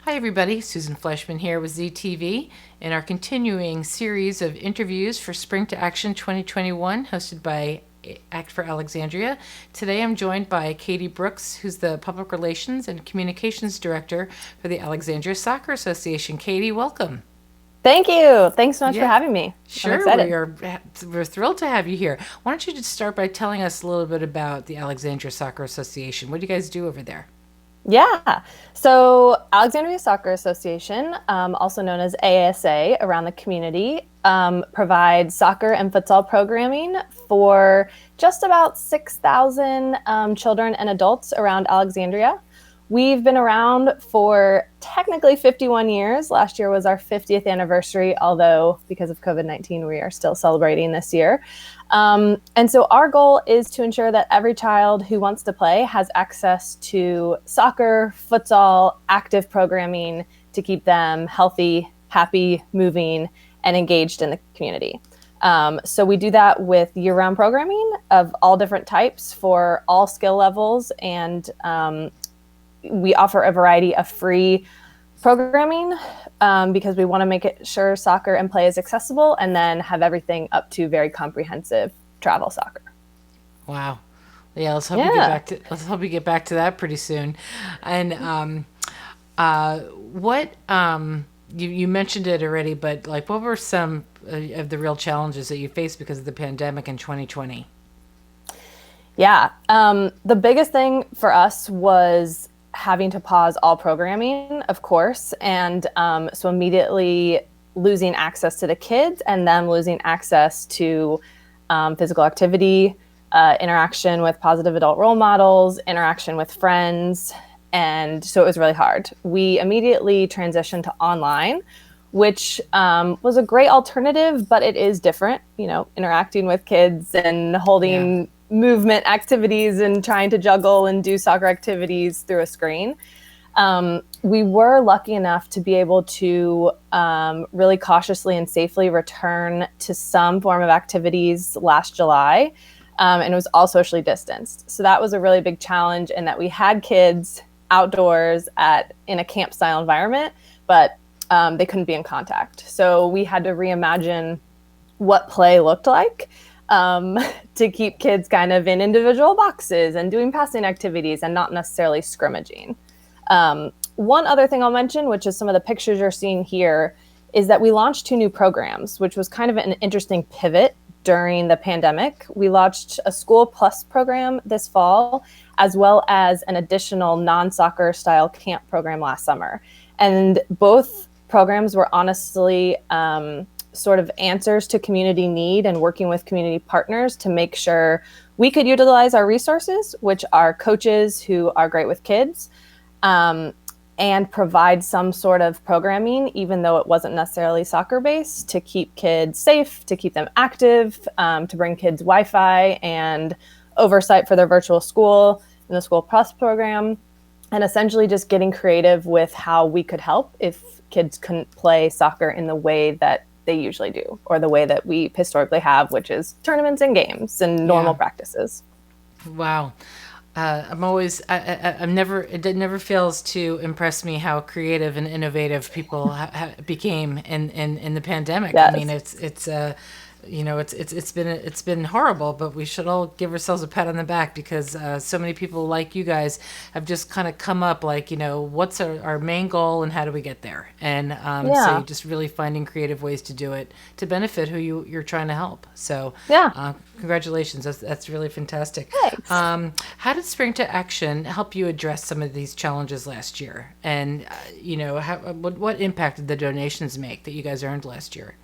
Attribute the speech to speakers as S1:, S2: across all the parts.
S1: Hi, everybody. Susan Fleshman here with ZTV in our continuing series of interviews for Spring to Action 2021, hosted by Act for Alexandria. Today I'm joined by Katie Brooks, who's the Public Relations and Communications Director for the Alexandria Soccer Association. Katie, welcome.
S2: Thank you. Thanks so much for
S1: Yeah,
S2: having me. I'm
S1: sure.
S2: excited.
S1: We're thrilled to have you here. Why don't you just start by telling us a little bit about the Alexandria Soccer Association? What do you guys do over there?
S2: Yeah. So, Alexandria Soccer Association, also known as ASA around the community, provides soccer and futsal programming for just about 6,000 children and adults around Alexandria. We've been around for technically 51 years. Last year was our 50th anniversary, although because of COVID-19, we are still celebrating this year. And so our goal is to ensure that every child who wants to play has access to soccer, futsal, active programming to keep them healthy, happy, moving, and engaged in the community. So we do that with year-round programming of all different types for all skill levels, and we offer a variety of free programming because we want to make it sure soccer and play is accessible, and then have everything up to very comprehensive travel soccer.
S1: Wow. Yeah,
S2: Yeah.
S1: let's hope we get back to that pretty soon. And what you mentioned it already, but like, what were some of the real challenges that you faced because of the pandemic in 2020?
S2: Yeah. The biggest thing for us was having to pause all programming, of course. And so immediately losing access to the kids and them losing access to physical activity, interaction with positive adult role models, interaction with friends. And so it was really hard. We immediately transitioned to online, which was a great alternative, but it is different, interacting with kids and
S1: Yeah.
S2: holding movement activities and trying to juggle and do soccer activities through a screen. We were lucky enough to be able to really cautiously and safely return to some form of activities last July. And it was all socially distanced. So that was a really big challenge in that we had kids outdoors in a camp style environment, but they couldn't be in contact. So we had to reimagine what play looked like um, to keep kids kind of in individual boxes and doing passing activities and not necessarily scrimmaging. One other thing I'll mention, which is some of the pictures you're seeing here, is that we launched two new programs, which was kind of an interesting pivot during the pandemic. We launched a School Plus program this fall, as well as an additional non-soccer style camp program last summer. And both programs were honestly sort of answers to community need and working with community partners to make sure we could utilize our resources, which are coaches who are great with kids, and provide some sort of programming, even though it wasn't necessarily soccer based, to keep kids safe, to keep them active, to bring kids Wi-Fi and oversight for their virtual school in the School Plus program, and essentially just getting creative with how we could help if kids couldn't play soccer in the way that they usually do, or the way that we historically have, which is tournaments and games and normal
S1: Yeah.
S2: practices.
S1: Wow. I'm never, it never fails to impress me how creative and innovative people became in the pandemic. I mean,
S2: Yes.
S1: it's been horrible, but we should all give ourselves a pat on the back because so many people like you guys have just kind of come up like, what's our main goal and how do we get there? And so you're
S2: Yeah.
S1: just really finding creative ways to do it to benefit who you're trying to help. So
S2: Yeah.
S1: congratulations. That's really fantastic.
S2: Thanks.
S1: How did Spring to Action help you address some of these challenges last year? And, what impact did the donations make that you guys earned last year?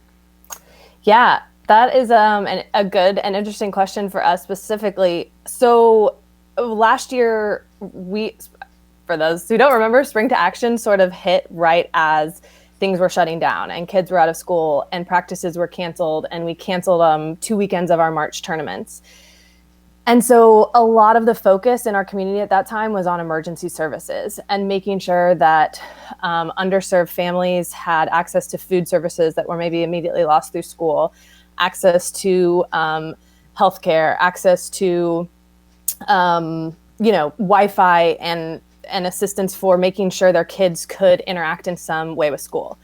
S2: Yeah, that is a good and interesting question for us specifically. So last year, for those who don't remember, Spring to Action sort of hit right as things were shutting down and kids were out of school and practices were canceled, and we canceled 2 weekends of our March tournaments. And so a lot of the focus in our community at that time was on emergency services and making sure that underserved families had access to food services that were maybe immediately lost through school, access to healthcare, access to Wi-Fi and assistance for making sure their kids could interact in some way with school.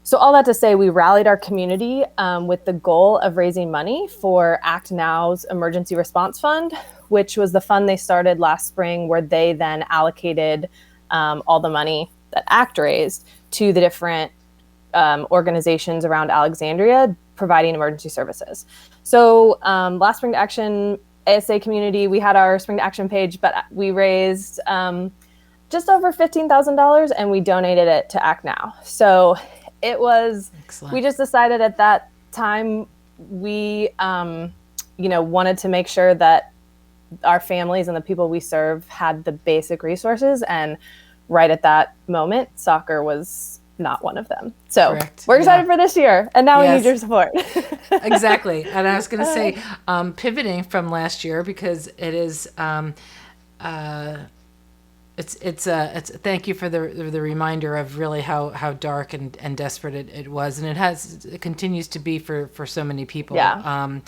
S2: So all that to say, we rallied our community with the goal of raising money for Act Now's Emergency Response Fund, which was the fund they started last spring, where they then allocated all the money that Act raised to the different organizations around Alexandria providing emergency services. So last Spring to Action ASA community, we had our Spring to Action page, but we raised just over $15,000 and we donated it to Act Now. So it was, excellent. We just decided at that time we, wanted to make sure that our families and the people we serve had the basic resources. And right at that moment, soccer was not one of them. So correct. We're excited for this year, and now we need your support.
S1: Exactly. And I was going to say, pivoting from last year, because it is, it's thank you for the reminder of really how dark and desperate it was, and it continues to be for so many people. Yeah.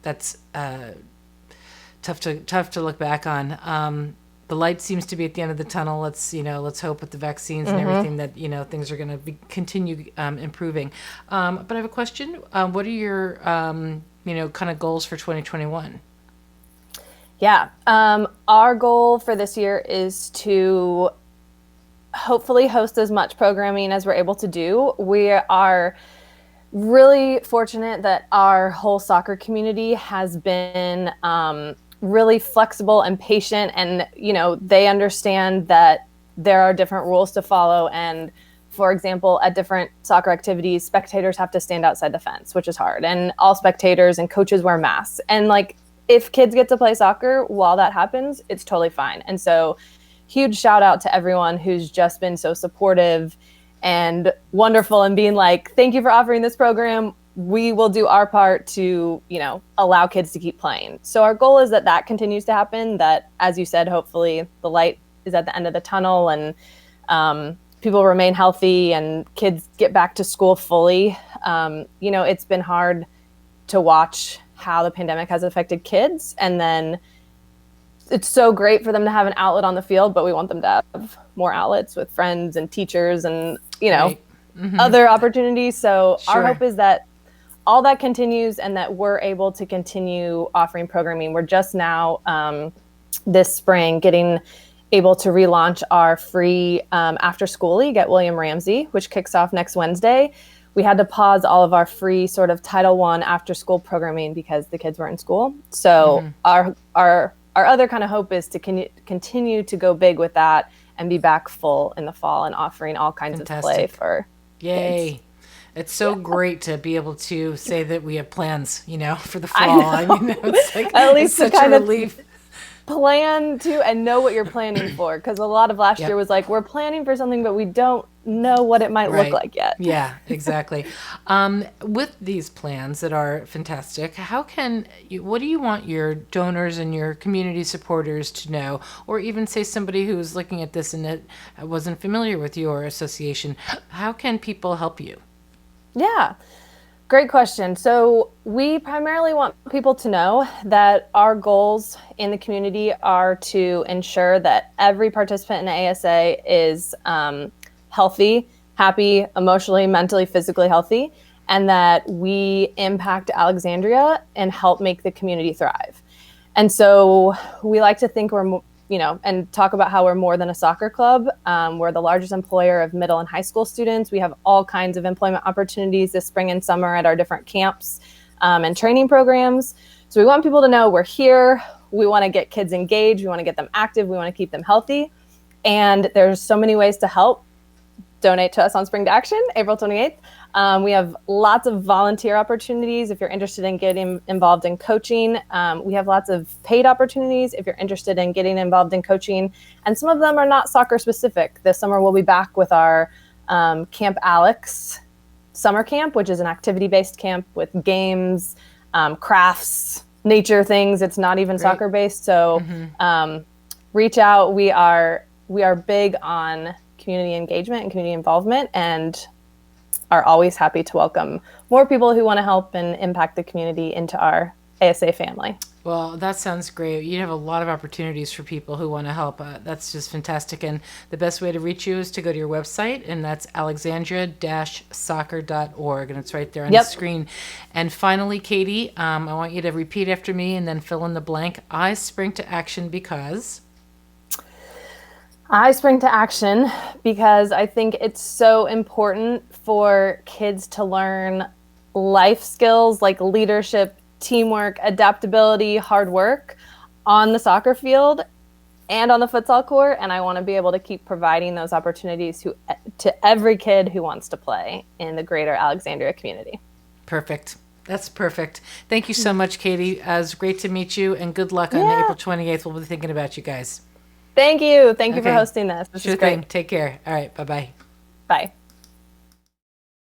S1: That's tough to look back on. The light seems to be at the end of the tunnel. Let's hope with the vaccines and everything that things are going to continue improving. But I have a question. What are your kind of goals for 2021?
S2: Yeah, our goal for this year is to hopefully host as much programming as we're able to do. We are really fortunate that our whole soccer community has been really flexible and patient, and they understand that there are different rules to follow. And for example, at different soccer activities, spectators have to stand outside the fence, which is hard, and all spectators and coaches wear masks. And if kids get to play soccer while that happens, it's totally fine. And so huge shout out to everyone who's just been so supportive and wonderful, and being like, thank you for offering this program. We will do our part to, allow kids to keep playing. So our goal is that continues to happen, that, as you said, hopefully the light is at the end of the tunnel, and people remain healthy and kids get back to school fully. It's been hard to watch how the pandemic has affected kids, and then it's so great for them to have an outlet on the field, but we want them to have more outlets with friends and teachers and, right. Other opportunities. So sure. Our hope is that all that continues and that we're able to continue offering programming. We're just now this spring getting able to relaunch our free after school league at William Ramsey, which kicks off next Wednesday. We had to pause all of our free sort of Title I after school programming because the kids were in school. So our other kind of hope is to continue to go big with that and be back full in the fall and offering all kinds of play for kids.
S1: It's so great to be able to say that we have plans, for the fall. It's like, at least such a relief.
S2: Plan to and know what you're planning for, because a lot of last year was like, we're planning for something, but we don't know what it might look like yet.
S1: Yeah, exactly. With these plans that are fantastic, what do you want your donors and your community supporters to know, or even say somebody who's looking at this and it wasn't familiar with your association, how can people help you?
S2: Yeah. Great question. So we primarily want people to know that our goals in the community are to ensure that every participant in the ASA is healthy, happy, emotionally, mentally, physically healthy, and that we impact Alexandria and help make the community thrive. And so we like to think we're, and talk about how we're more than a soccer club. We're the largest employer of middle and high school students. We have all kinds of employment opportunities this spring and summer at our different camps and training programs. So we want people to know we're here. We want to get kids engaged. We want to get them active. We want to keep them healthy. And there's so many ways to help. Donate to us on Spring to Action, April 28th. We have lots of volunteer opportunities if you're interested in getting involved in coaching. We have lots of paid opportunities if you're interested in getting involved in coaching. And some of them are not soccer specific. This summer we'll be back with our Camp Alex summer camp, which is an activity-based camp with games, crafts, nature things. It's not even soccer based. So reach out. We are big on community engagement and community involvement, and are always happy to welcome more people who want to help and impact the community into our ASA family.
S1: Well, that sounds great. You have a lot of opportunities for people who want to help. That's just fantastic. And the best way to reach you is to go to your website, and that's alexandria-soccer.org, and it's right there on the
S2: Yep.
S1: screen. And finally, Katie, I want you to repeat after me and then fill in the blank. I spring to action because...
S2: I spring to action because I think it's so important for kids to learn life skills like leadership, teamwork, adaptability, hard work on the soccer field and on the futsal court. And I want to be able to keep providing those opportunities to every kid who wants to play in the greater Alexandria community.
S1: Perfect. That's perfect. Thank you so much, Katie. It was great to meet you, and good luck on April 28th. We'll be thinking about you guys.
S2: Thank you. Thank you for hosting this. This
S1: Sure
S2: is great.
S1: thing. Take care. All right. Bye-bye.
S2: Bye.